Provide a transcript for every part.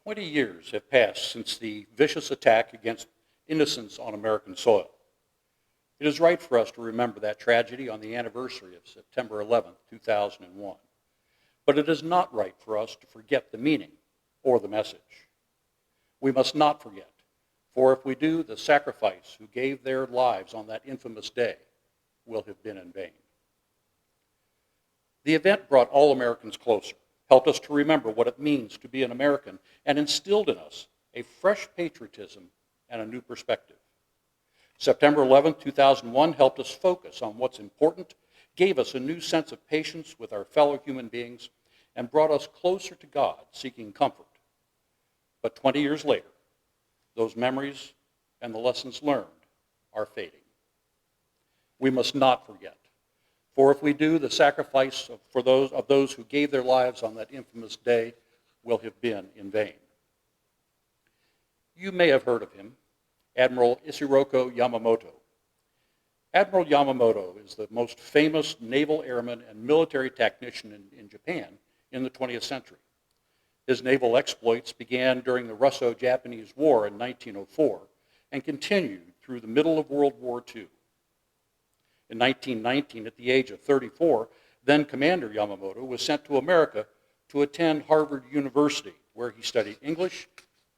20 years have passed since the vicious attack against innocents on American soil. It is right for us to remember that tragedy on the anniversary of September 11, 2001. But it is not right for us to forget the meaning or the message. We must not forget, for if we do, the sacrifice who gave their lives on that infamous day will have been in vain. The event brought all Americans closer, helped us to remember what it means to be an American, and instilled in us a fresh patriotism and a new perspective. September 11, 2001 helped us focus on what's important, gave us a new sense of patience with our fellow human beings, and brought us closer to God, seeking comfort. But 20 years later, those memories and the lessons learned are fading. We must not forget, for if we do, the sacrifice of those who gave their lives on that infamous day will have been in vain. You may have heard of him, Admiral Isiroko Yamamoto. Admiral Yamamoto is the most famous naval airman and military technician in Japan in the 20th century. His naval exploits began during the Russo-Japanese War in 1904 and continued through the middle of World War II. In 1919, at the age of 34, then Commander Yamamoto was sent to America to attend Harvard University, where he studied English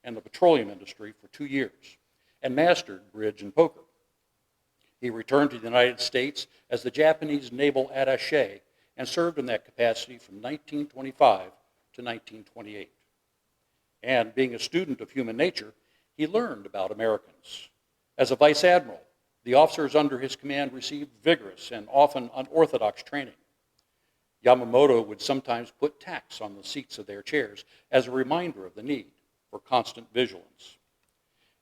and the petroleum industry for 2 years and mastered bridge and poker. He returned to the United States as the Japanese naval attaché and served in that capacity from 1925 to 1928. And being a student of human nature, he learned about Americans. As a vice admiral, the officers under his command received vigorous and often unorthodox training. Yamamoto would sometimes put tacks on the seats of their chairs as a reminder of the need for constant vigilance.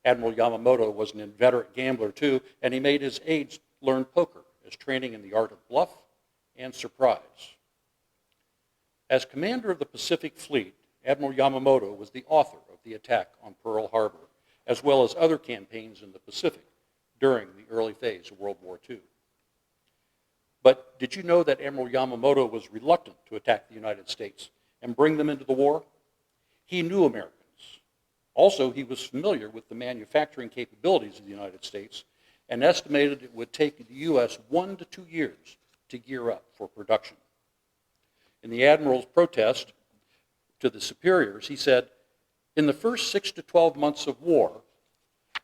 Admiral Yamamoto was an inveterate gambler too, and he made his aides learn poker as training in the art of bluff and surprise. As commander of the Pacific Fleet, Admiral Yamamoto was the author of the attack on Pearl Harbor, as well as other campaigns in the Pacific during the early phase of World War II. But did you know that Admiral Yamamoto was reluctant to attack the United States and bring them into the war? He knew Americans. Also, he was familiar with the manufacturing capabilities of the United States and estimated it would take the U.S. 1 to 2 years to gear up for production. In the Admiral's protest to the superiors, he said, "In the first 6 to 12 months of war,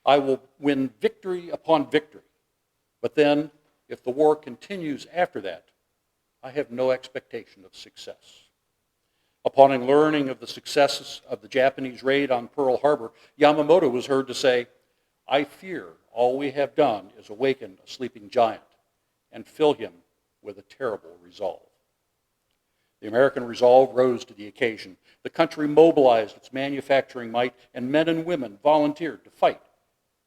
I will win victory upon victory. But then, if the war continues after that, I have no expectation of success." Upon learning of the successes of the Japanese raid on Pearl Harbor, Yamamoto was heard to say, "I fear all we have done is awaken a sleeping giant and fill him with a terrible resolve." The American resolve rose to the occasion. The country mobilized its manufacturing might, and men and women volunteered to fight,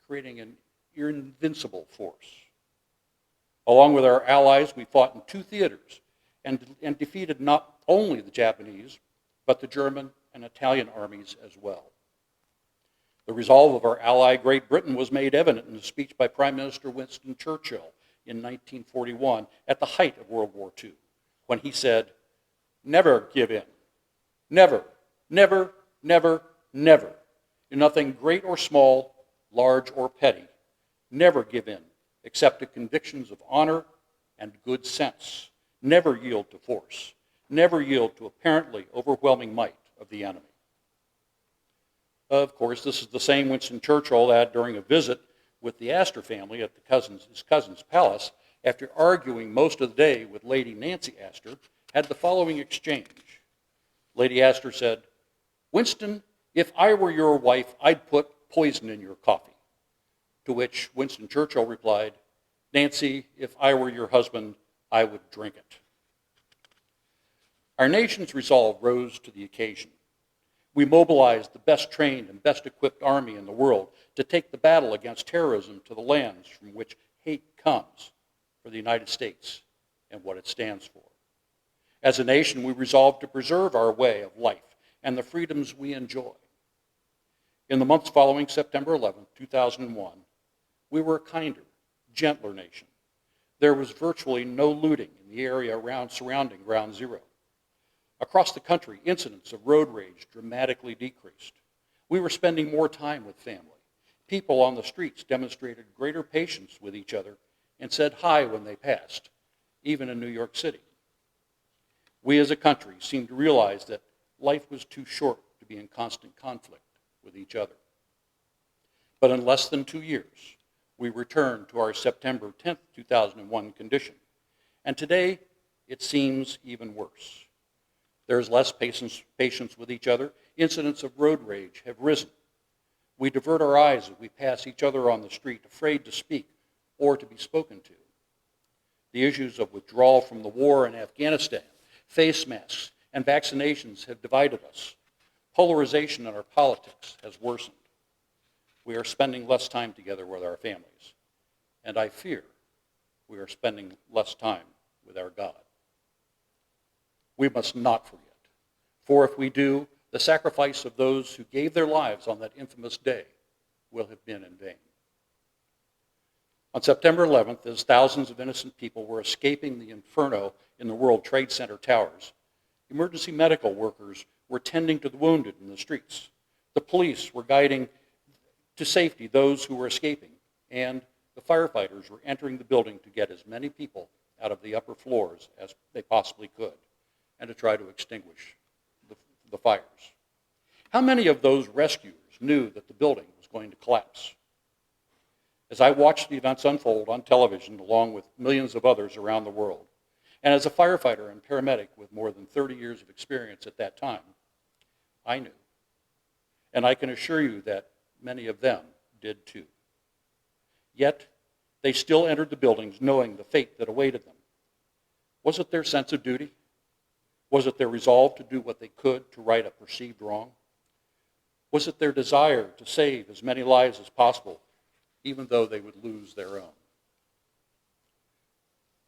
creating an invincible force. Along with our allies, we fought in 2 theaters and defeated not only the Japanese, but the German and Italian armies as well. The resolve of our ally, Great Britain, was made evident in a speech by Prime Minister Winston Churchill in 1941 at the height of World War II, when he said, "Never give in. Never, never, never, never. In nothing great or small, large or petty. Never give in, except to convictions of honor and good sense. Never yield to force. Never yield to apparently overwhelming might of the enemy." Of course, this is the same Winston Churchill that, during a visit with the Astor family at his cousin's palace, after arguing most of the day with Lady Nancy Astor, had the following exchange. Lady Astor said, "Winston, if I were your wife, I'd put poison in your coffee." To which Winston Churchill replied, "Nancy, if I were your husband, I would drink it." Our nation's resolve rose to the occasion. We mobilized the best trained and best equipped army in the world to take the battle against terrorism to the lands from which hate comes for the United States and what it stands for. As a nation, we resolved to preserve our way of life and the freedoms we enjoy. In the months following September 11, 2001, we were a kinder, gentler nation. There was virtually no looting in the area surrounding Ground Zero. Across the country, incidents of road rage dramatically decreased. We were spending more time with family. People on the streets demonstrated greater patience with each other and said hi when they passed, even in New York City. We as a country seemed to realize that life was too short to be in constant conflict with each other. But in less than 2 years, we returned to our September 10th, 2001 condition. And today, it seems even worse. There is less patience with each other. Incidents of road rage have risen. We divert our eyes as we pass each other on the street, afraid to speak or to be spoken to. The issues of withdrawal from the war in Afghanistan, face masks, and vaccinations have divided us. Polarization in our politics has worsened. We are spending less time together with our families, and I fear we are spending less time with our God. We must not forget, for if we do, the sacrifice of those who gave their lives on that infamous day will have been in vain. On September 11th, as thousands of innocent people were escaping the inferno in the World Trade Center towers, emergency medical workers were tending to the wounded in the streets. The police were guiding to safety those who were escaping, and the firefighters were entering the building to get as many people out of the upper floors as they possibly could, and to try to extinguish the fires. How many of those rescuers knew that the building was going to collapse? As I watched the events unfold on television, along with millions of others around the world, and as a firefighter and paramedic with more than 30 years of experience at that time, I knew. And I can assure you that many of them did too. Yet, they still entered the buildings knowing the fate that awaited them. Was it their sense of duty? Was it their resolve to do what they could to right a perceived wrong? Was it their desire to save as many lives as possible, even though they would lose their own?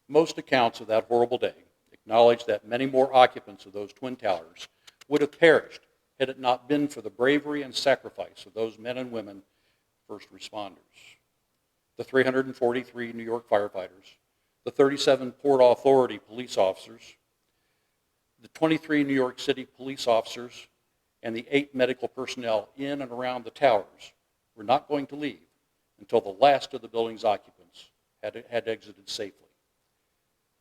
Most accounts of that horrible day acknowledge that many more occupants of those twin towers would have perished had it not been for the bravery and sacrifice of those men and women, first responders. The 343 New York firefighters, the 37 Port Authority police officers, the 23 New York City police officers, and the 8 medical personnel in and around the towers were not going to leave until the last of the building's occupants had exited safely.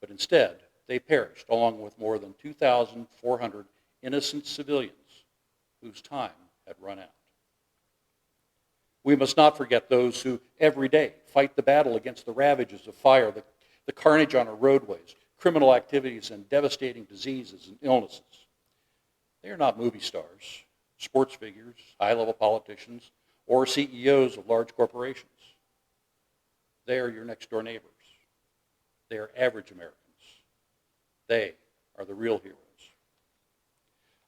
But instead, they perished along with more than 2,400 innocent civilians whose time had run out. We must not forget those who every day fight the battle against the ravages of fire, the carnage on our roadways, criminal activities, and devastating diseases and illnesses. They are not movie stars, sports figures, high-level politicians, or CEOs of large corporations. They are your next-door neighbors. They are average Americans. They are the real heroes.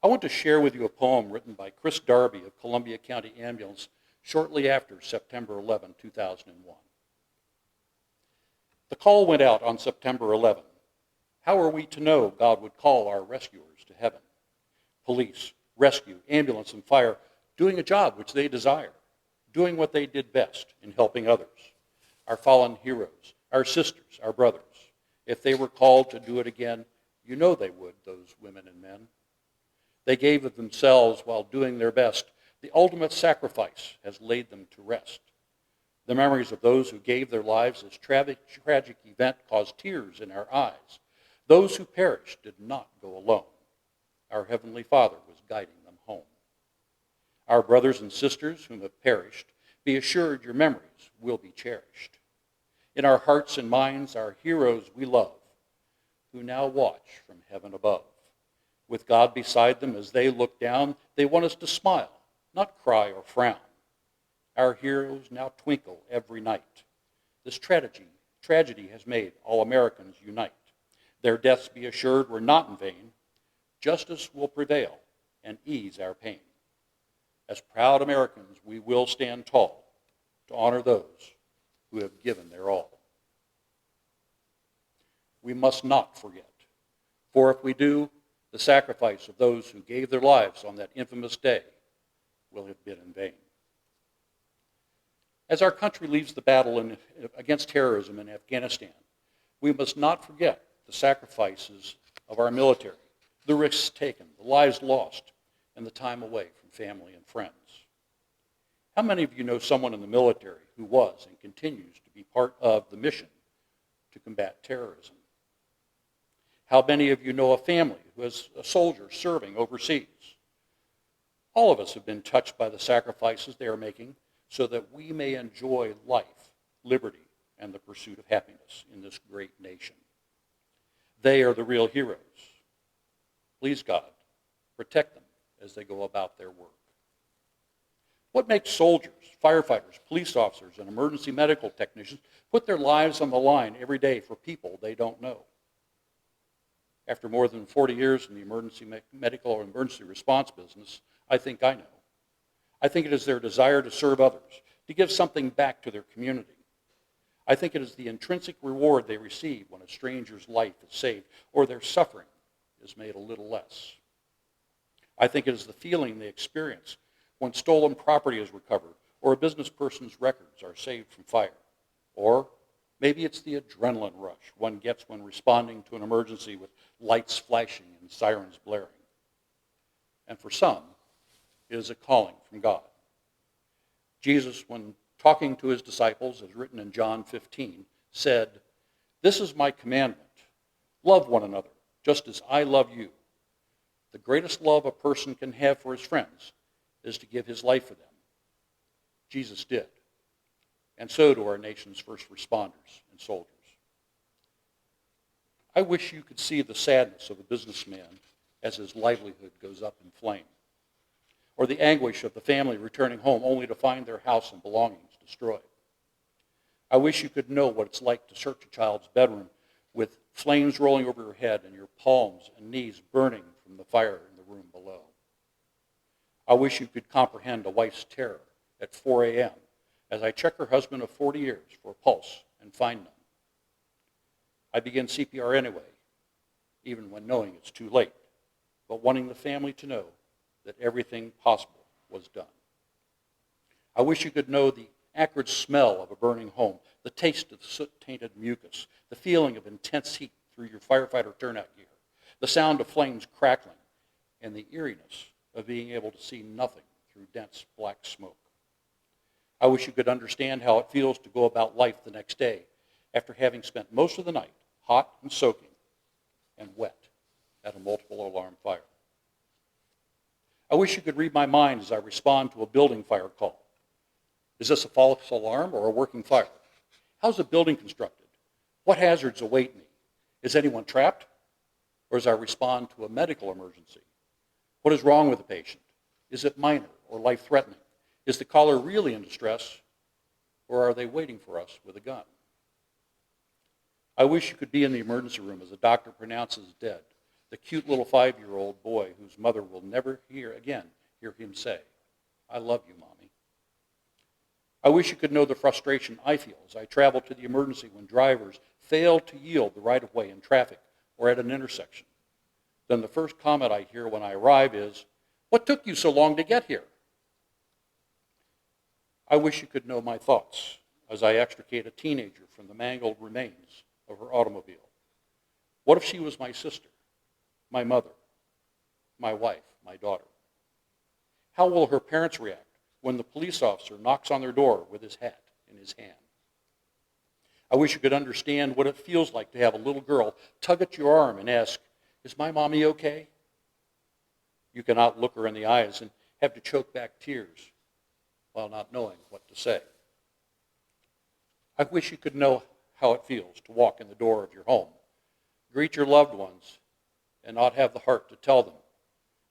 I want to share with you a poem written by Chris Darby of Columbia County Ambulance shortly after September 11, 2001. The call went out on September 11. How are we to know God would call our rescuers to heaven? Police, rescue, ambulance, and fire doing a job which they desire, doing what they did best in helping others. Our fallen heroes, our sisters, our brothers. If they were called to do it again, you know they would, those women and men. They gave of themselves while doing their best. The ultimate sacrifice has laid them to rest. The memories of those who gave their lives as tragic event caused tears in our eyes. Those who perished did not go alone. Our Heavenly Father was guiding them home. Our brothers and sisters whom have perished, be assured your memories will be cherished. In our hearts and minds, our heroes we love, who now watch from heaven above. With God beside them as they look down, they want us to smile, not cry or frown. Our heroes now twinkle every night. This tragedy has made all Americans unite. Their deaths, be assured, were not in vain. Justice will prevail and ease our pain. As proud Americans, we will stand tall to honor those who have given their all. We must not forget, for if we do, the sacrifice of those who gave their lives on that infamous day will have been in vain. As our country leads the battle against terrorism in Afghanistan, we must not forget the sacrifices of our military, the risks taken, the lives lost, and the time away from family and friends. How many of you know someone in the military who was and continues to be part of the mission to combat terrorism? How many of you know a family who has a soldier serving overseas? All of us have been touched by the sacrifices they are making so that we may enjoy life, liberty, and the pursuit of happiness in this great nation. They are the real heroes. Please God, protect them as they go about their work. What makes soldiers, firefighters, police officers, and emergency medical technicians put their lives on the line every day for people they don't know? After more than 40 years in the emergency medical or emergency response business, I think I know. I think it is their desire to serve others, to give something back to their community. I think it is the intrinsic reward they receive when a stranger's life is saved or their suffering is made a little less. I think it is the feeling they experience when stolen property is recovered or a business person's records are saved from fire. Or maybe it's the adrenaline rush one gets when responding to an emergency with lights flashing and sirens blaring. And for some, it is a calling from God. Jesus, when talking to his disciples, as written in John 15, said, "This is my commandment. Love one another, just as I love you." The greatest love a person can have for his friends is to give his life for them. Jesus did. And so do our nation's first responders and soldiers. I wish you could see the sadness of a businessman as his livelihood goes up in flame, or the anguish of the family returning home only to find their house and belongings destroyed. I wish you could know what it's like to search a child's bedroom with flames rolling over your head and your palms and knees burning from the fire in the room below. I wish you could comprehend a wife's terror at 4 a.m. as I check her husband of 40 years for a pulse and find none. I begin CPR anyway, even when knowing it's too late, but wanting the family to know that everything possible was done. I wish you could know the acrid smell of a burning home, the taste of soot-tainted mucus, the feeling of intense heat through your firefighter turnout gear, the sound of flames crackling, and the eeriness of being able to see nothing through dense black smoke. I wish you could understand how it feels to go about life the next day after having spent most of the night hot and soaking and wet at a multiple alarm fire. I wish you could read my mind as I respond to a building fire call. Is this a false alarm or a working fire? How's the building constructed? What hazards await me? Is anyone trapped? Or as I respond to a medical emergency? What is wrong with the patient? Is it minor or life-threatening? Is the caller really in distress, or are they waiting for us with a gun? I wish you could be in the emergency room as a doctor pronounces dead the cute little 5-year-old boy whose mother will never hear him say, "I love you, Mommy." I wish you could know the frustration I feel as I travel to the emergency when drivers fail to yield the right-of-way in traffic or at an intersection. Then the first comment I hear when I arrive is, "What took you so long to get here?" I wish you could know my thoughts as I extricate a teenager from the mangled remains of her automobile. What if she was my sister, my mother, my wife, my daughter? How will her parents react when the police officer knocks on their door with his hat in his hand? I wish you could understand what it feels like to have a little girl tug at your arm and ask, "Is my mommy okay?" You cannot look her in the eyes and have to choke back tears while not knowing what to say. I wish you could know how it feels to walk in the door of your home, greet your loved ones, and not have the heart to tell them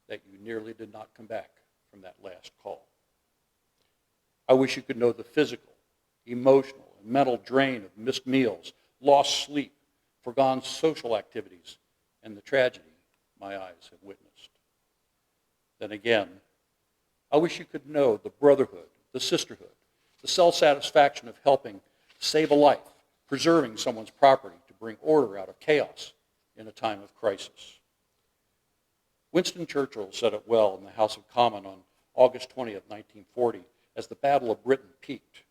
that you nearly did not come back from that last call. I wish you could know the physical, emotional, and mental drain of missed meals, lost sleep, foregone social activities, and the tragedy my eyes have witnessed. Then again, I wish you could know the brotherhood, the sisterhood, the self-satisfaction of helping save a life, preserving someone's property to bring order out of chaos in a time of crisis. Winston Churchill said it well in the House of Commons on August 20th, 1940, as the Battle of Britain peaked.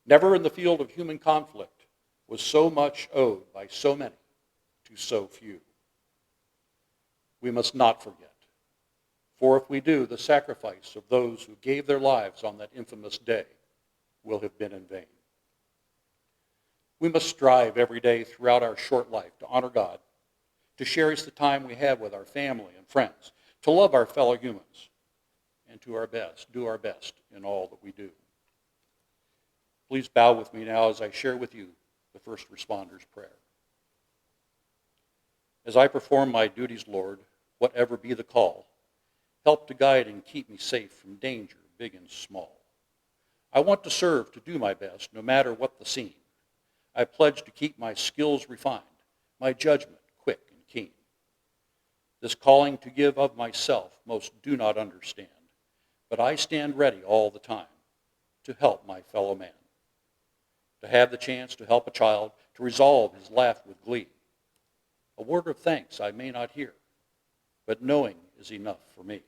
Never in the field of human conflict was so much owed by so many to so few. We must not forget. For if we do, the sacrifice of those who gave their lives on that infamous day will have been in vain. We must strive every day throughout our short life to honor God, to cherish the time we have with our family and friends, to love our fellow humans, and do our best in all that we do. Please bow with me now as I share with you the first responder's prayer. As I perform my duties, Lord, whatever be the call, help to guide and keep me safe from danger, big and small. I want to serve, to do my best, no matter what the scene. I pledge to keep my skills refined, my judgment quick and keen. This calling to give of myself most do not understand, but I stand ready all the time to help my fellow man. To have the chance to help a child, to resolve his laugh with glee. A word of thanks I may not hear, but knowing is enough for me.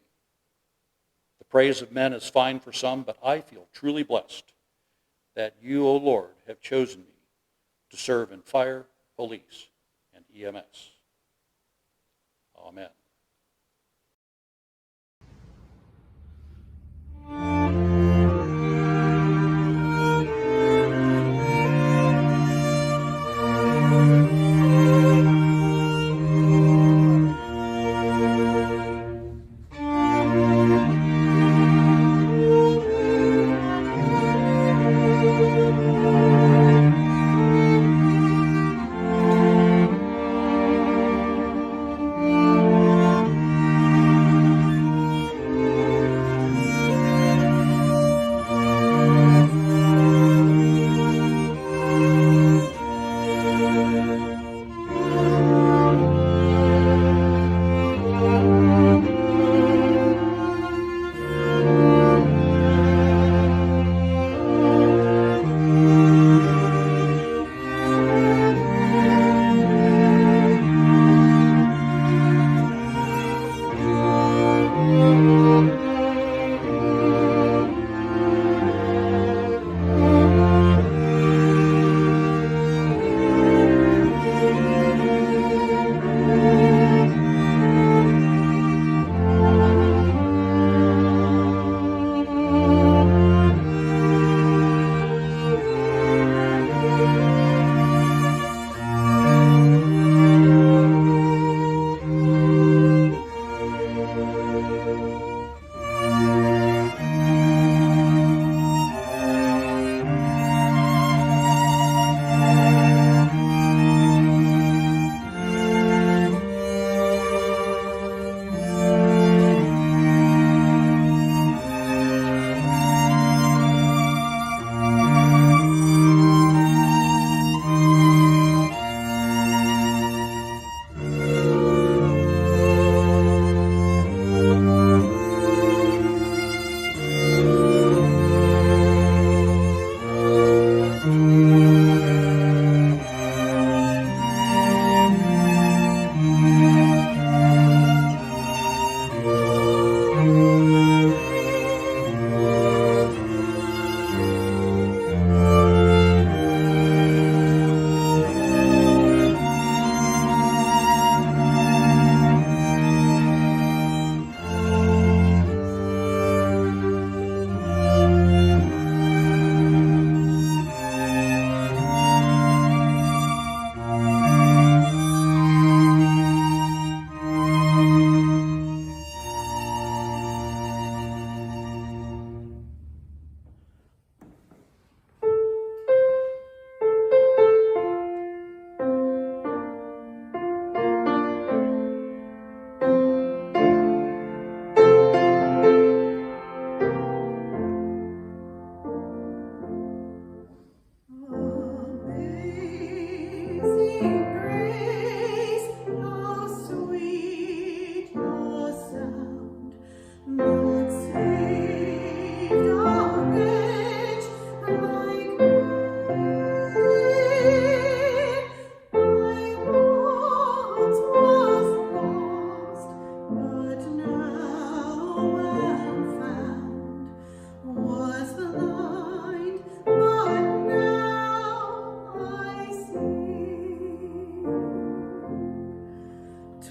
The praise of men is fine for some, but I feel truly blessed that you, O Lord, have chosen me to serve in fire, police, and EMS. Amen.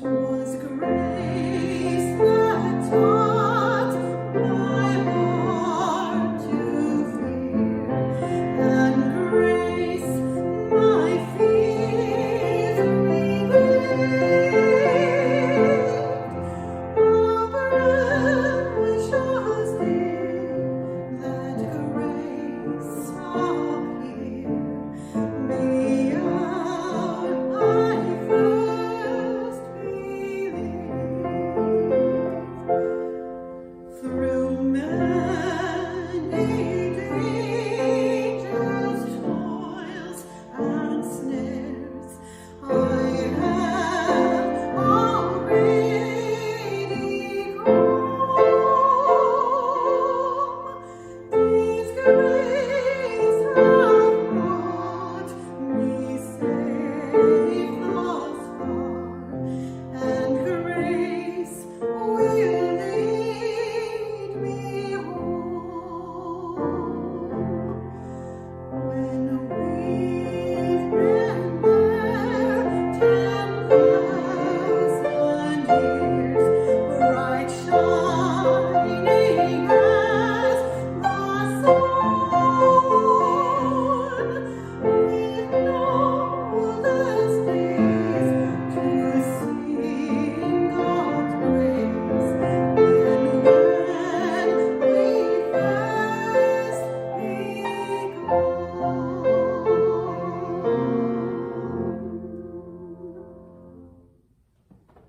Was great.